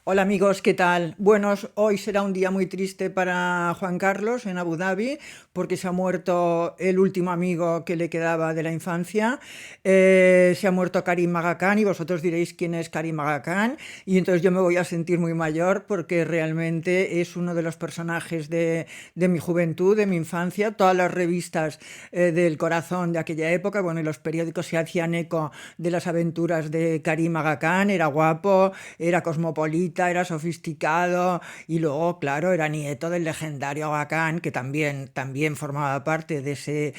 Hola amigos, ¿qué tal? Bueno, hoy será un día muy triste para Juan Carlos en Abu Dhabi porque se ha muerto el último amigo que le quedaba de la infancia. Se ha muerto Karim Aga Khan y vosotros diréis quién es Karim Aga Khan y entonces yo me voy a sentir muy mayor porque realmente es uno de los personajes de mi juventud, de mi infancia. Todas las revistas del corazón de aquella época, bueno, y los periódicos se hacían eco de las aventuras de Karim Aga Khan. Era guapo, era cosmopolita, era sofisticado y luego, claro, era nieto del legendario Aga Khan, que también formaba parte de ese,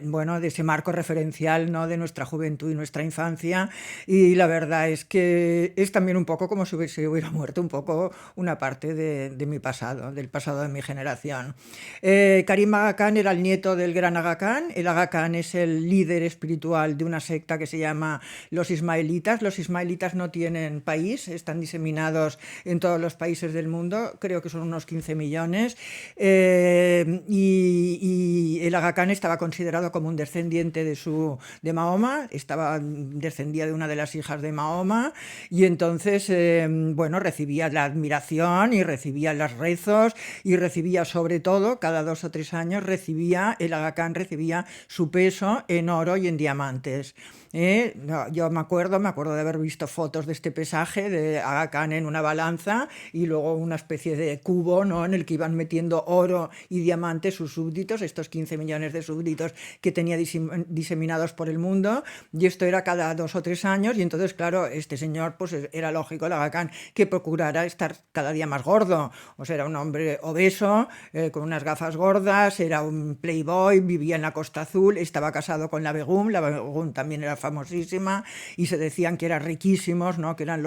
bueno, de ese marco referencial, ¿no?, de nuestra juventud y nuestra infancia. Y la verdad es que es también un poco como si hubiera muerto un poco una parte de mi pasado, del pasado de mi generación. Karim Aga Khan era el nieto del gran Aga Khan. El Aga Khan es el líder espiritual de una secta que se llama los ismaelitas. Los ismaelitas no tienen país, están diseminados en todos los países del mundo, creo que son unos 15 millones, y el Aga Khan estaba considerado como un descendiente de Mahoma, descendía de una de las hijas de Mahoma, y entonces, bueno, recibía la admiración y recibía los rezos y recibía sobre todo, cada 2 o 3 años, el Aga Khan recibía su peso en oro y en diamantes. No, yo me acuerdo de haber visto fotos de este pesaje de Aga Khan en una balanza y luego una especie de cubo, ¿no?, en el que iban metiendo oro y diamantes sus súbditos, estos 15 millones de súbditos que tenía diseminados por el mundo, y esto era cada 2 o 3 años, y entonces, claro, este señor, pues era lógico, el Aga Khan, que procurara estar cada día más gordo. O sea, era un hombre obeso, con unas gafas gordas, era un playboy, vivía en la Costa Azul, estaba casado con la Begum también era famosísima, y se decían que eran riquísimos, ¿no?, que eran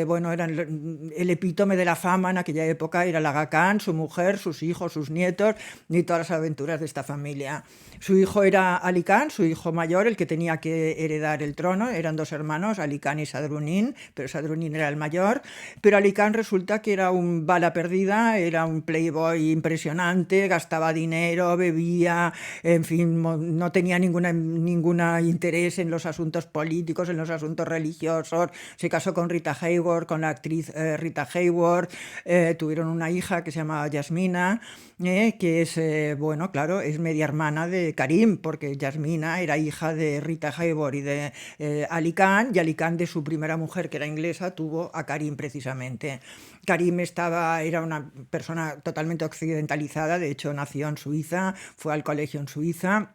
bueno, eran el epítome de la fama en aquella época, era el Aga Khan, su mujer, sus hijos, sus nietos y todas las aventuras de esta familia. Su hijo era Ali Khan, su hijo mayor, el que tenía que heredar el trono. Eran dos hermanos, Ali Khan y Sadruddin, pero Sadruddin era el mayor. Pero Ali Khan resulta que era un bala perdida, era un playboy impresionante, gastaba dinero, bebía, en fin, no tenía ninguna interés en los asuntos políticos, en los asuntos religiosos. Se casó con Rita Hayworth, con la actriz Rita Hayworth. Tuvieron una hija que se llamaba Yasmina, que es, bueno, claro, es media hermana de Karim, porque Yasmina era hija de Rita Hayworth y de Ali Khan, y Ali Khan, de su primera mujer, que era inglesa, tuvo a Karim precisamente. Karim era una persona totalmente occidentalizada, de hecho nació en Suiza, fue al colegio en Suiza.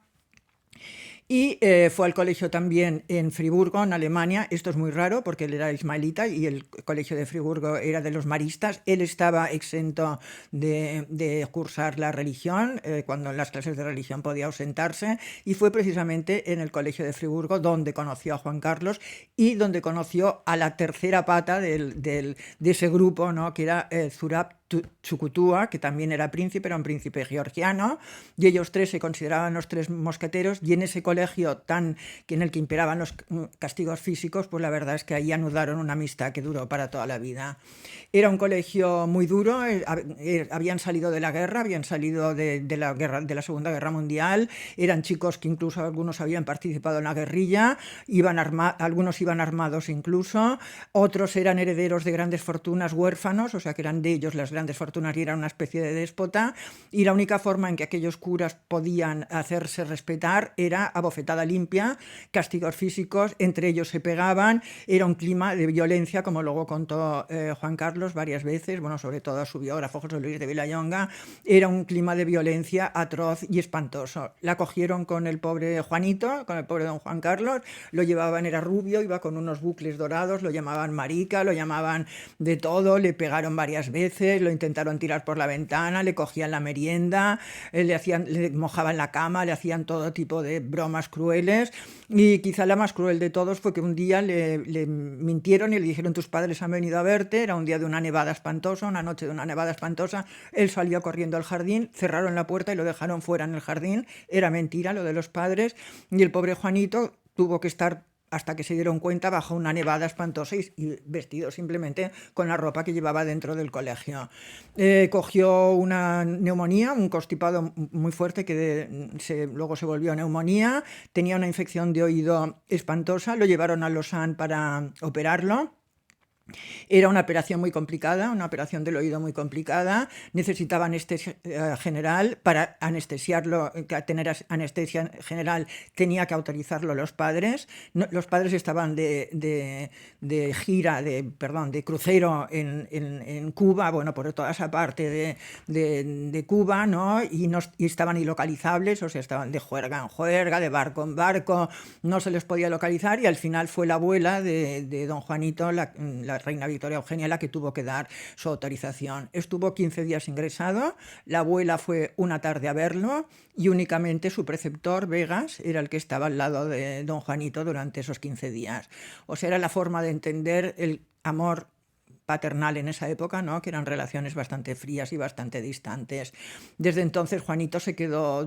Y fue al colegio también en Friburgo, en Alemania. Esto es muy raro porque él era ismaelita y el colegio de Friburgo era de los maristas. Él estaba exento de cursar la religión, cuando en las clases de religión podía ausentarse, y fue precisamente en el colegio de Friburgo donde conoció a Juan Carlos y donde conoció a la tercera pata de ese grupo, ¿no?, que era Zurab Chukutua, que también era un príncipe georgiano, y ellos tres se consideraban los tres mosqueteros, y en ese colegio en el que imperaban los castigos físicos, pues la verdad es que ahí anudaron una amistad que duró para toda la vida. Era un colegio muy duro, habían salido de la guerra, habían salido de la Segunda Guerra Mundial, eran chicos que incluso algunos habían participado en la guerrilla, algunos iban armados incluso, otros eran herederos de grandes fortunas, huérfanos, o sea que eran de ellos las grandes fortunas y era una especie de déspota, y la única forma en que aquellos curas podían hacerse respetar era a bofetada limpia, castigos físicos, entre ellos se pegaban, era un clima de violencia, como luego contó Juan Carlos varias veces, bueno, sobre todo a su biógrafo José Luis de Villayonga. Era un clima de violencia atroz y espantoso. La cogieron con el pobre Juanito, con el pobre don Juan Carlos, lo llevaban, era rubio, iba con unos bucles dorados, lo llamaban marica, lo llamaban de todo, le pegaron varias veces, lo intentaron tirar por la ventana, le cogían la merienda, le mojaban la cama, le hacían todo tipo de bromas crueles, y quizá la más cruel de todos fue que un día le mintieron y le dijeron: tus padres han venido a verte. Era un día de una nevada espantosa, una noche de una nevada espantosa. Él salió corriendo al jardín, cerraron la puerta y lo dejaron fuera en el jardín. Era mentira lo de los padres, y el pobre Juanito tuvo que estar, hasta que se dieron cuenta, bajo una nevada espantosa y vestido simplemente con la ropa que llevaba dentro del colegio. Cogió una neumonía, un constipado muy fuerte luego se volvió neumonía, tenía una infección de oído espantosa, lo llevaron a Lausanne para operarlo. Era una operación muy complicada, una operación del oído muy complicada. Necesitaba anestesia general. Para anestesiarlo, tener anestesia general, tenía que autorizarlo los padres. No, los padres estaban de gira, perdón, de crucero en Cuba, bueno, por toda esa parte de Cuba, ¿no? Y estaban ilocalizables, o sea, estaban de juerga en juerga, de barco en barco, no se les podía localizar, y al final fue la abuela de don Juanito, la reina Victoria Eugenia, la que tuvo que dar su autorización. Estuvo 15 días ingresado, la abuela fue una tarde a verlo y únicamente su preceptor, Vegas, era el que estaba al lado de don Juanito durante esos 15 días. O sea, era la forma de entender el amor paternal en esa época, ¿no? Que eran relaciones bastante frías y bastante distantes. Desde entonces Juanito se quedó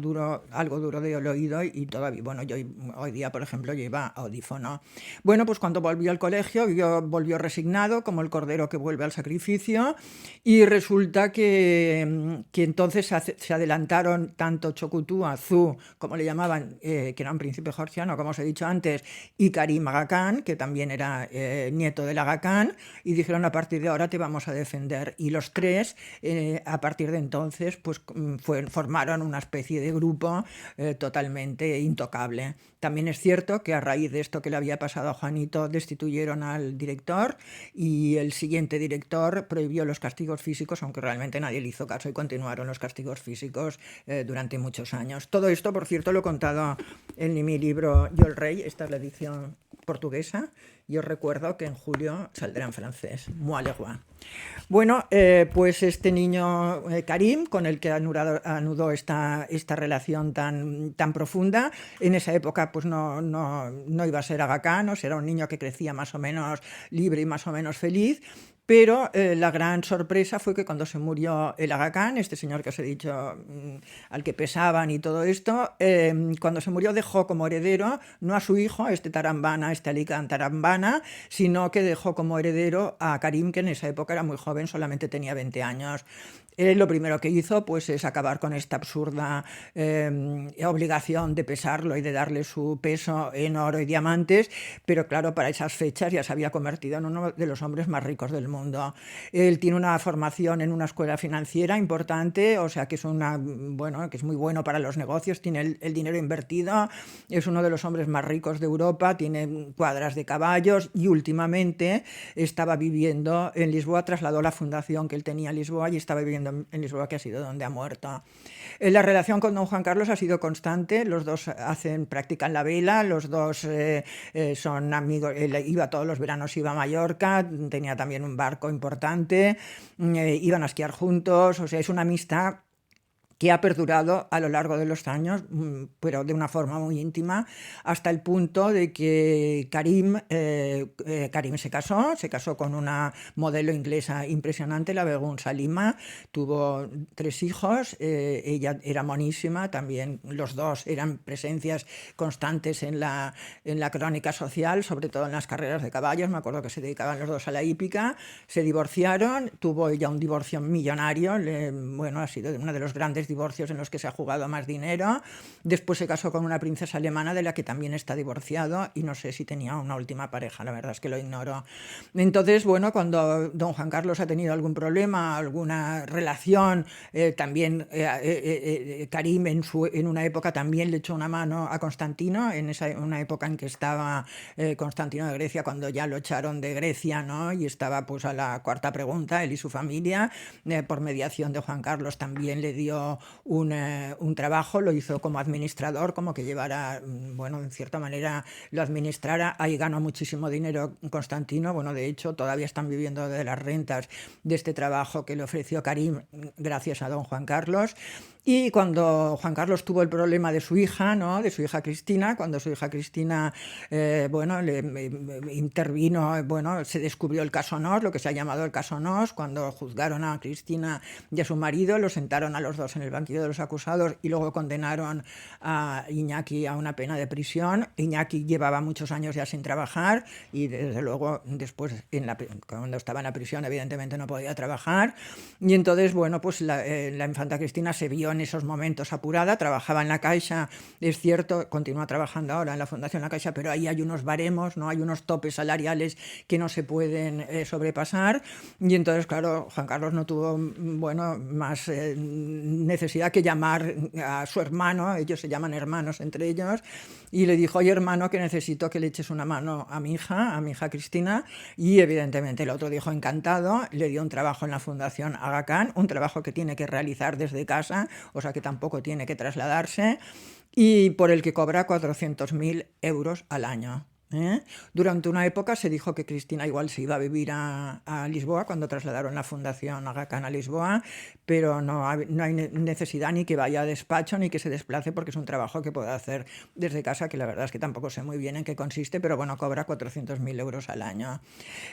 algo duro del oído y todavía, bueno, yo hoy día, por ejemplo, lleva audífono. Bueno, pues cuando volvió al colegio, volvió resignado, como el cordero que vuelve al sacrificio, y resulta que entonces se adelantaron tanto Chocutú, Azú, como le llamaban, que era un príncipe georgiano, como os he dicho antes, y Karim Aga Khan, que también era nieto del Aga Khan, y dijeron: a partir de ahora te vamos a defender. Y los tres, a partir de entonces, pues formaron una especie de grupo totalmente intocable. También es cierto que a raíz de esto que le había pasado a Juanito, destituyeron al director, y el siguiente director prohibió los castigos físicos, aunque realmente nadie le hizo caso, y continuaron los castigos físicos durante muchos años. Todo esto, por cierto, lo he contado en mi libro Yo el Rey. Esta es la edición portuguesa. Yo recuerdo que en julio saldrá en francés. Moi le roi. Bueno, pues este niño Karim, con el que anudó esta relación tan profunda, en esa época pues no iba a ser Aga Khan, o sea, era un niño que crecía más o menos libre y más o menos feliz. Pero la gran sorpresa fue que cuando se murió el Aga Khan, este señor que os he dicho, al que pesaban y todo esto, cuando se murió dejó como heredero no a su hijo, este Tarambana, este Ali Khan Tarambana, sino que dejó como heredero a Karim, que en esa época era muy joven, solamente tenía 20 años. Él lo primero que hizo pues es acabar con esta absurda obligación de pesarlo y de darle su peso en oro y diamantes, pero claro, para esas fechas ya se había convertido en uno de los hombres más ricos del mundo. Él tiene una formación en una escuela financiera importante, o sea que es que es muy bueno para los negocios, tiene el dinero invertido, es uno de los hombres más ricos de Europa, tiene cuadras de caballos, y últimamente estaba viviendo en Lisboa, trasladó la fundación que él tenía en Lisboa y estaba viviendo en Lisboa, que ha sido donde ha muerto. La relación con don Juan Carlos ha sido constante, los dos practican la vela, los dos son amigos, él iba todos los veranos, iba a Mallorca, tenía también un barco importante, iban a esquiar juntos, o sea, es una amistad que ha perdurado a lo largo de los años, pero de una forma muy íntima, hasta el punto de que Karim se casó con una modelo inglesa impresionante, la Begum Salima, tuvo 3 hijos, ella era monísima, también los dos eran presencias constantes en la crónica social, sobre todo en las carreras de caballos. Me acuerdo que se dedicaban los dos a la hípica, se divorciaron, tuvo ella un divorcio millonario, ha sido uno de los grandes divorcios en los que se ha jugado más dinero. Después se casó con una princesa alemana de la que también está divorciado, y no sé si tenía una última pareja, la verdad es que lo ignoro. Entonces, bueno, cuando don Juan Carlos ha tenido algún problema, alguna relación, también Karim en una época también le echó una mano a Constantino, una época en que estaba Constantino de Grecia, cuando ya lo echaron de Grecia, ¿no? Y estaba pues a la cuarta pregunta, él y su familia, por mediación de Juan Carlos, también le dio un trabajo, lo hizo como administrador, como que llevara, en cierta manera lo administrara. Ahí ganó muchísimo dinero Constantino, de hecho todavía están viviendo de las rentas de este trabajo que le ofreció Karim gracias a don Juan Carlos. Y cuando Juan Carlos tuvo el problema de su hija, ¿no? De su hija Cristina, cuando su hija Cristina intervino, se descubrió el caso Nos, lo que se ha llamado el caso Nos, cuando juzgaron a Cristina y a su marido, los sentaron a los dos en el banquillo de los acusados y luego condenaron a Iñaki a una pena de prisión. Iñaki llevaba muchos años ya sin trabajar y desde luego después, cuando estaba en la prisión, evidentemente no podía trabajar. Y entonces, la infanta Cristina se vio en esos momentos apurada, trabajaba en la Caixa, es cierto, continúa trabajando ahora en la Fundación La Caixa, pero ahí hay unos baremos, ¿no? Hay unos topes salariales que no se pueden sobrepasar, y entonces, claro, Juan Carlos no tuvo, bueno, más necesidad que llamar a su hermano, ellos se llaman hermanos entre ellos, y le dijo: oye, hermano, que necesito que le eches una mano a mi hija Cristina, y evidentemente el otro dijo encantado, le dio un trabajo en la Fundación Aga Khan, un trabajo que tiene que realizar desde casa, o sea que tampoco tiene que trasladarse, y por el que cobra 400.000 euros al año. ¿Eh? Durante una época se dijo que Cristina igual se iba a vivir a Lisboa cuando trasladaron la Fundación Aga Khan a Lisboa, pero no hay necesidad ni que vaya a despacho ni que se desplace, porque es un trabajo que puede hacer desde casa, que la verdad es que tampoco sé muy bien en qué consiste, pero bueno, cobra 400.000 euros al año.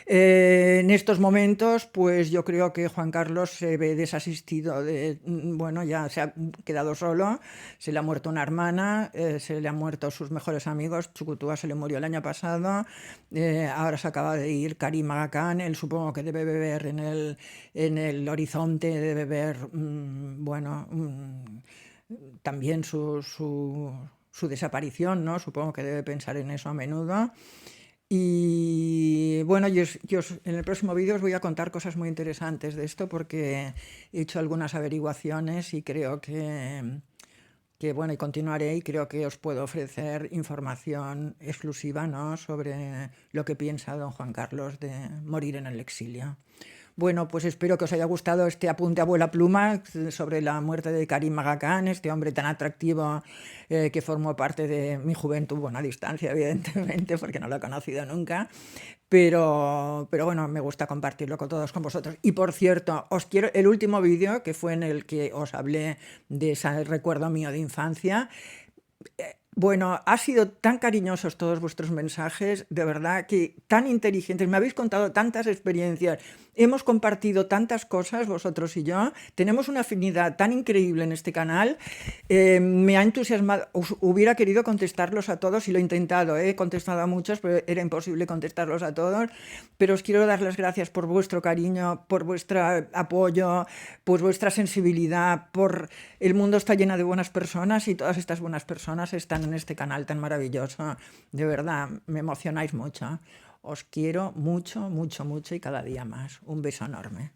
En estos momentos, pues yo creo que Juan Carlos se ve desasistido, bueno, ya se ha quedado solo, se le ha muerto una hermana, se le han muerto sus mejores amigos, Chucutúa se le murió el año pasado, ahora se acaba de ir Karim Aga Khan, él supongo que debe ver en el horizonte, debe ver, bueno, también su desaparición, ¿no? Supongo que debe pensar en eso a menudo. Y bueno, en el próximo vídeo os voy a contar cosas muy interesantes de esto, porque he hecho algunas averiguaciones y creo que bueno, y continuaré, y creo que os puedo ofrecer información exclusiva, ¿no?, sobre lo que piensa don Juan Carlos de morir en el exilio. Bueno, pues espero que os haya gustado este apunte abuela pluma sobre la muerte de Karim Aga Khan, este hombre tan atractivo que formó parte de mi juventud, bueno, a distancia, evidentemente, porque no lo he conocido nunca, pero bueno, me gusta compartirlo con todos, con vosotros. Y por cierto, os quiero, el último vídeo, que fue en el que os hablé de ese recuerdo mío de infancia, bueno, ha sido tan cariñosos todos vuestros mensajes, de verdad, que tan inteligentes, me habéis contado tantas experiencias, hemos compartido tantas cosas, vosotros y yo, tenemos una afinidad tan increíble en este canal, me ha entusiasmado, hubiera querido contestarlos a todos y lo he intentado, he contestado a muchos, pero era imposible contestarlos a todos, pero os quiero dar las gracias por vuestro cariño, por vuestro apoyo, por vuestra sensibilidad, por el mundo está lleno de buenas personas, y todas estas buenas personas están en este canal tan maravilloso. De verdad, me emocionáis mucho. Os quiero mucho, mucho, mucho, y cada día más. Un beso enorme.